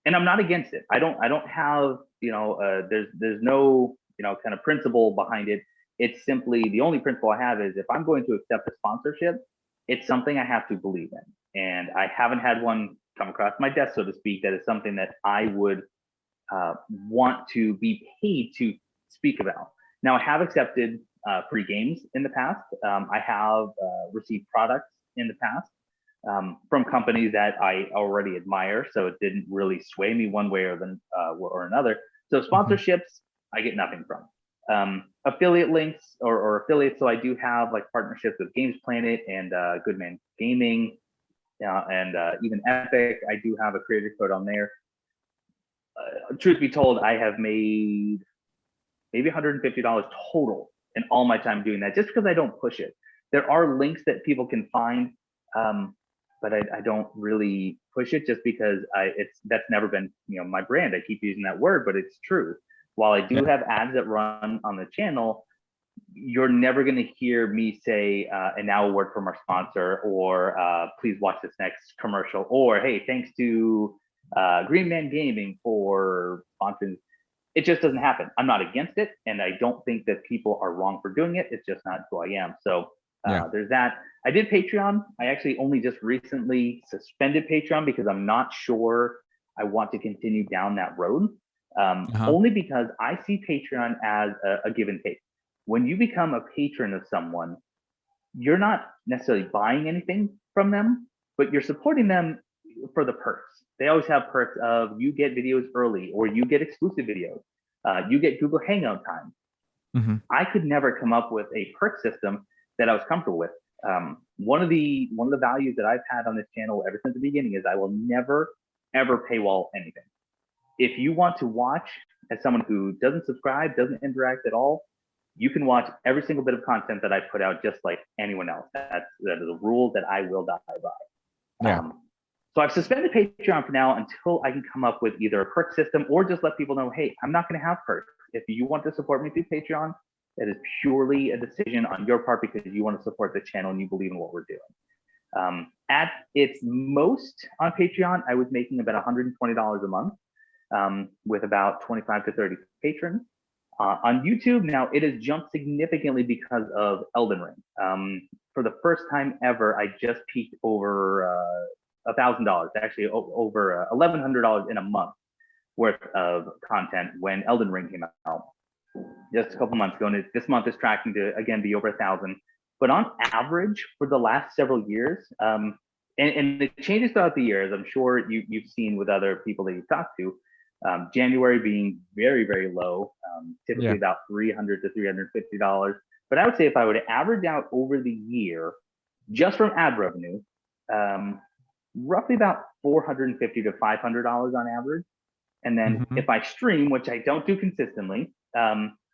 and I'm not against it. I don't have, there's no, kind of principle behind it. It's simply the only principle I have is if I'm going to accept a sponsorship, it's something I have to believe in. And I haven't had one come across my desk, so to speak, that is something that I would want to be paid to speak about. Now, I have accepted free games in the past. I have received products in the past from companies that I already admire, so it didn't really sway me one way or another. So Mhm. sponsorships, I get nothing from. Affiliate links or affiliates, so I do have like partnerships with Games Planet and Goodman Gaming, and even Epic. I do have a creator code on there. Truth be told, I have made maybe $150 total in all my time doing that, just because I don't push it. There are links that people can find, but I don't really push it just because that's never been my brand. I keep using that word, but it's true. While I do Yeah. have ads that run on the channel, you're never going to hear me say, and now a word from our sponsor, or please watch this next commercial, or hey, thanks to Green Man Gaming for sponsoring. It just doesn't happen. I'm not against it, and I don't think that people are wrong for doing it. It's just not who I am. So Yeah. there's that. I did Patreon. I actually only just recently suspended Patreon because I'm not sure I want to continue down that road. Uh-huh. Only because I see Patreon as a give and take. When you become a patron of someone, you're not necessarily buying anything from them, but you're supporting them for the perks. They always have perks of you get videos early, or you get exclusive videos, you get Google Hangout time. Hmm. I could never come up with a perk system that I was comfortable with. One of the values that I've had on this channel ever since the beginning is I will never ever paywall anything. If you want to watch as someone who doesn't subscribe, doesn't interact at all, you can watch every single bit of content that I put out just like anyone else. That is a rule that I will die by. Yeah. So I've suspended Patreon for now until I can come up with either a perk system or just let people know, hey, I'm not going to have perks. If you want to support me through Patreon, that is purely a decision on your part because you want to support the channel and you believe in what we're doing. At its most on Patreon, I was making about $120 a month, with about 25 to 30 patrons. On YouTube now, it has jumped significantly because of Elden Ring. For the first time ever, I just peaked over $1,000, actually over $1,100 in a month worth of content when Elden Ring came out just a couple months ago. And this month is tracking to again be over 1,000. But on average, for the last several years, and it changes throughout the years. I'm sure you've seen with other people that you've talked to. January being very, very low, typically Yeah. about $300 to $350. But I would say if I were to average out over the year, just from ad revenue, roughly about $450 to $500 on average. And then Hmm. if I stream, which I don't do consistently,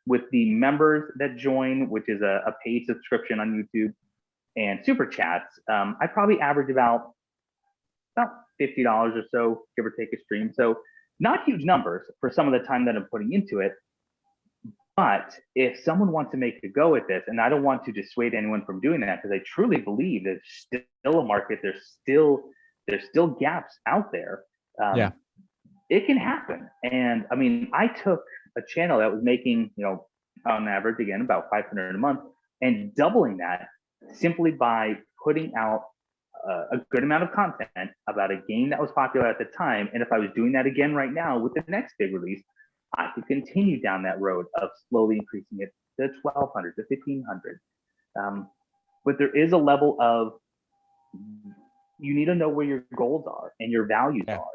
with the members that join, which is a paid subscription on YouTube, and super chats, I probably average about $50 or so, give or take a stream. So not huge numbers for some of the time that I'm putting into it. But if someone wants to make a go at this, and I don't want to dissuade anyone from doing that, because I truly believe there's still a market, there's still gaps out there. Yeah. It can happen. And I mean, I took a channel that was making, on average, again, about 500 a month, and doubling that simply by putting out a good amount of content about a game that was popular at the time. And if I was doing that again right now with the next big release, I could continue down that road of slowly increasing it to 1,200 to 1,500. But there is a level of you need to know where your goals are and your values Yeah. are.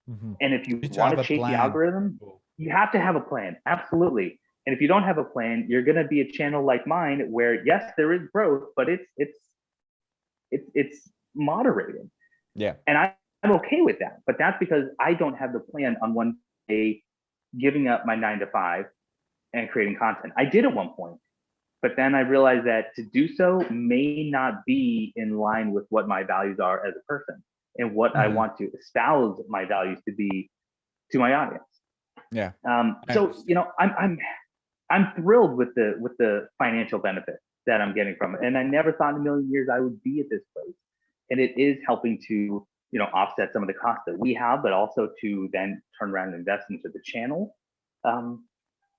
Hmm. And if you Need to want have to a chase the plan. algorithm, you have to have a plan. Absolutely. And if you don't have a plan, you're going to be a channel like mine where yes, there is growth, but it's moderated. Yeah. And I okay with that, but that's because I don't have the plan on one day giving up my 9 to 5 and creating content. I did at one point, but then I realized that to do so may not be in line with what my values are as a person and what I Mhm. want to espouse my values to be to my audience. Yeah, I So understand. you know, I'm thrilled with the financial benefit that I'm getting from it, and I never thought in a million years I would be at this place. And it is helping to offset some of the costs that we have, but also to then turn around and invest into the channel. Um,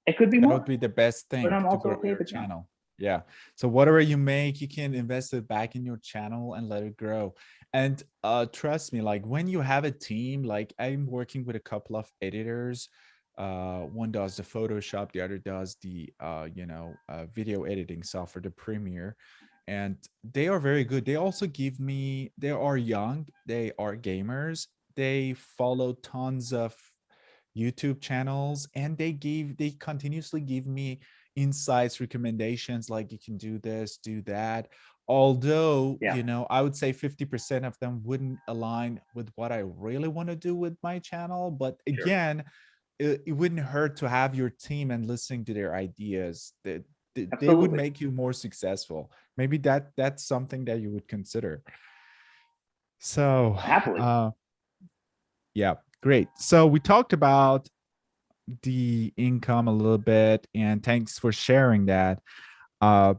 it could be That would more, be the best but thing I'm to also grow okay if your it's not. channel. Yeah. So whatever you make, you can invest it back in your channel and let it grow. And trust me, like when you have a team, like I'm working with a couple of editors. One does the Photoshop, the other does the video editing software, the Premiere. And they are very good. They also give me, they are young, they are gamers, they follow tons of YouTube channels, and they continuously give me insights, recommendations, like you can do this, do that. Although, Yeah, I would say 50% of them wouldn't align with what I really want to do with my channel. But sure, again, it wouldn't hurt to have your team and listening to their ideas. That they would absolutely, make you more successful. Maybe that's something that you would consider. So, happily. yeah, great. So we talked about the income a little bit, and thanks for sharing that. Uh,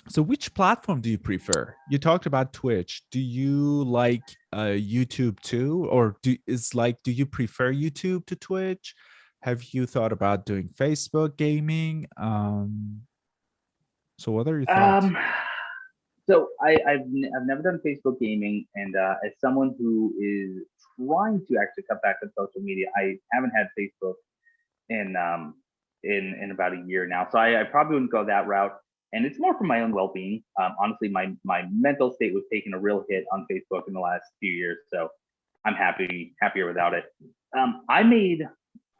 so which platform do you prefer? You talked about Twitch. Do you like YouTube too, or do you prefer YouTube to Twitch? Have you thought about doing Facebook gaming? So what are your thoughts? Um, so I've never done Facebook gaming, and as someone who is trying to actually cut back on social media, I haven't had Facebook in in about a year now. So I probably wouldn't go that route. And it's more for my own well-being. Honestly, my mental state was taking a real hit on Facebook in the last few years, so I'm happier without it.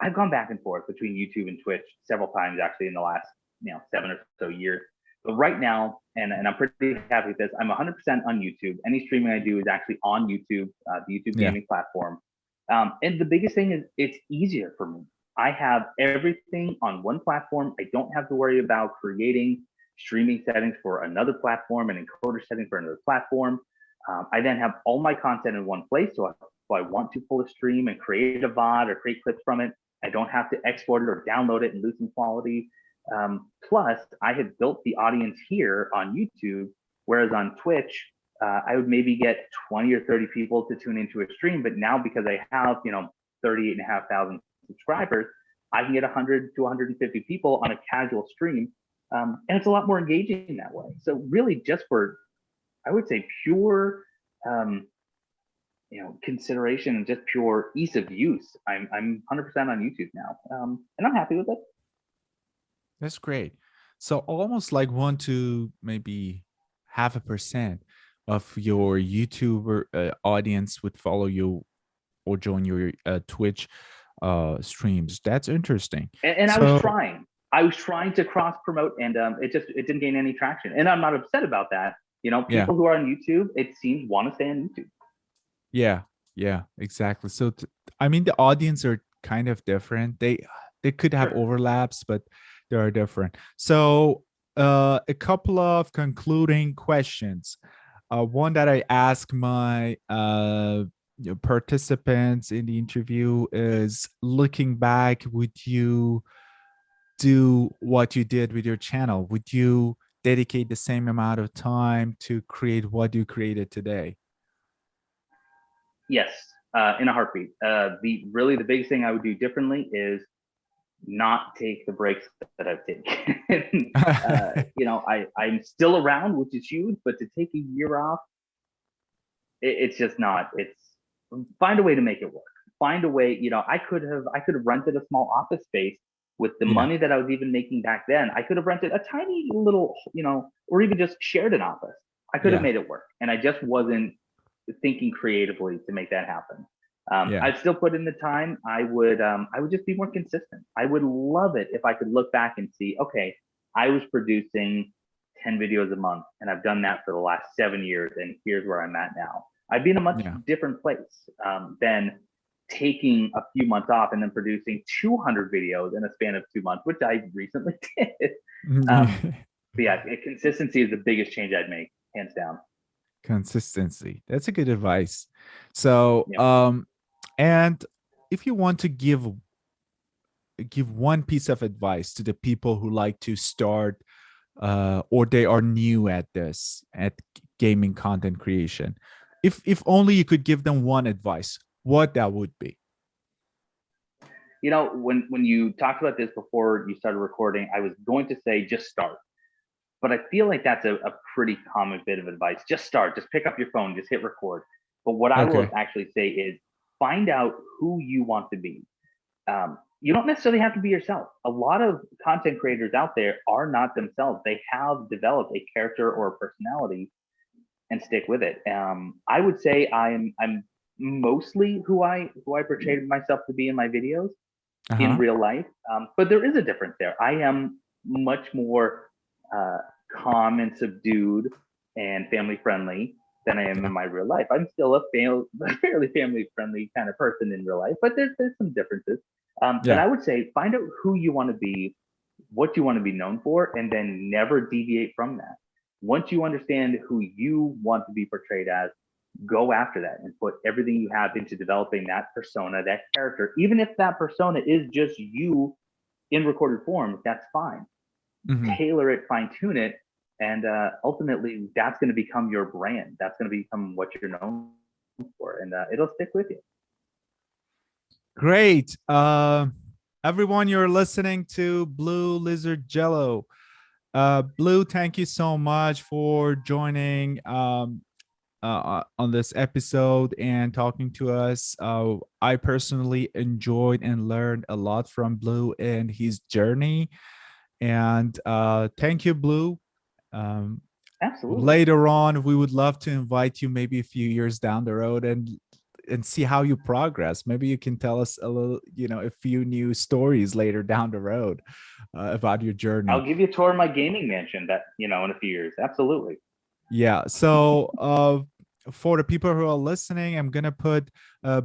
I've gone back and forth between YouTube and Twitch several times actually in the last 7 or so years. But right now, and I'm pretty happy with this, I'm 100% on YouTube. Any streaming I do is actually on YouTube, the YouTube Yeah. gaming platform. And the biggest thing is it's easier for me. I have everything on one platform. I don't have to worry about creating streaming settings for another platform and encoder settings for another platform. I then have all my content in one place. So if I want to pull a stream and create a VOD or create clips from it, I don't have to export it or download it and lose some quality. Plus, I had built the audience here on YouTube, whereas on Twitch, I would maybe get 20 or 30 people to tune into a stream. But now because I have, 38,500 subscribers, I can get 100 to 150 people on a casual stream. And it's a lot more engaging that way. So really just for, I would say pure, um, consideration and just pure ease of use, I'm 100% on YouTube now. And I'm happy with it. That's great. So almost like 1 to maybe 0.5% of your YouTuber audience would follow you or join your Twitch streams. That's interesting. And So I was trying to cross promote, and it didn't gain any traction. And I'm not upset about that. yeah, People who are on YouTube, it seems, want to stay on YouTube. yeah, yeah, exactly. So I mean, the audience are kind of different. They could have Sure. overlaps, but they are different. So a couple of concluding questions. One that I ask my participants in the interview is, looking back, would you do what you did with your channel? Would you dedicate the same amount of time to create what you created today? Yes, in a heartbeat. The biggest thing I would do differently is not take the breaks that I've taken. I'm still around, which is huge, but to take a year off, it's just not. It's find a way to make it work. Find a way. I could have rented a small office space with the Yeah, money that I was even making back then. I could have rented a tiny little, or even just shared an office. I could have yeah, made it work, and I just wasn't thinking creatively to make that happen. yeah. I'd still put in the time. I would just be more consistent. I would love it if I could look back and see, okay, I was producing 10 videos a month, and I've done that for the last 7 years, and here's where I'm at now. I'd be in a much Yeah. different place than taking a few months off and then producing 200 videos in a span of 2 months, which I recently did. But yeah, consistency is the biggest change I'd make, hands down. Consistency. That's a good advice. So, Yep. and if you want to give one piece of advice to the people who like to start or they are new at this, at gaming content creation, if only you could give them one advice, what that would be? You know, when you talked about this before you started recording, I was going to say just start. But I feel like that's a pretty common bit of advice. Just start, just pick up your phone, just hit record. But what I will Okay. actually say is find out who you want to be. You don't necessarily have to be yourself. A lot of content creators out there are not themselves. They have developed a character or a personality and stick with it. I would say I'm mostly who I portrayed myself to be in my videos in Uh-huh. real life. But there is a difference there. I am much more uh, calm and subdued and family friendly than I am Yeah. in my real life. I'm still a fairly family friendly kind of person in real life, but there's some differences. And Yeah. I would say find out who you want to be, what you want to be known for, and then never deviate from that. Once you understand who you want to be portrayed as, go after that and put everything you have into developing that persona, that character. Even if that persona is just you in recorded form, that's fine. Mhm. Tailor it, fine tune it, and ultimately that's going to become your brand. That's going to become what you're known for, and it'll stick with you. Great. Everyone, you're listening to Blue Lizard Jello. Blue, thank you so much for joining on this episode and talking to us. I personally enjoyed and learned a lot from Blue and his journey. And thank you, Blue. Um, Absolutely. Later on, we would love to invite you maybe a few years down the road and see how you progress. Maybe you can tell us a little, a few new stories later down the road about your journey. I'll give you a tour of my gaming mansion that in a few years. Absolutely. Yeah. So for the people who are listening, I'm gonna put a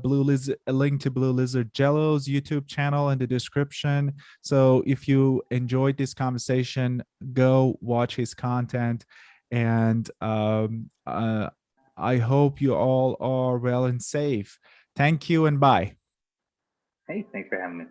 link to Blue Lizard Jello's YouTube channel in the description. So if you enjoyed this conversation, go watch his content, and I hope you all are well and safe. Thank you and bye. Hey, thanks for having me.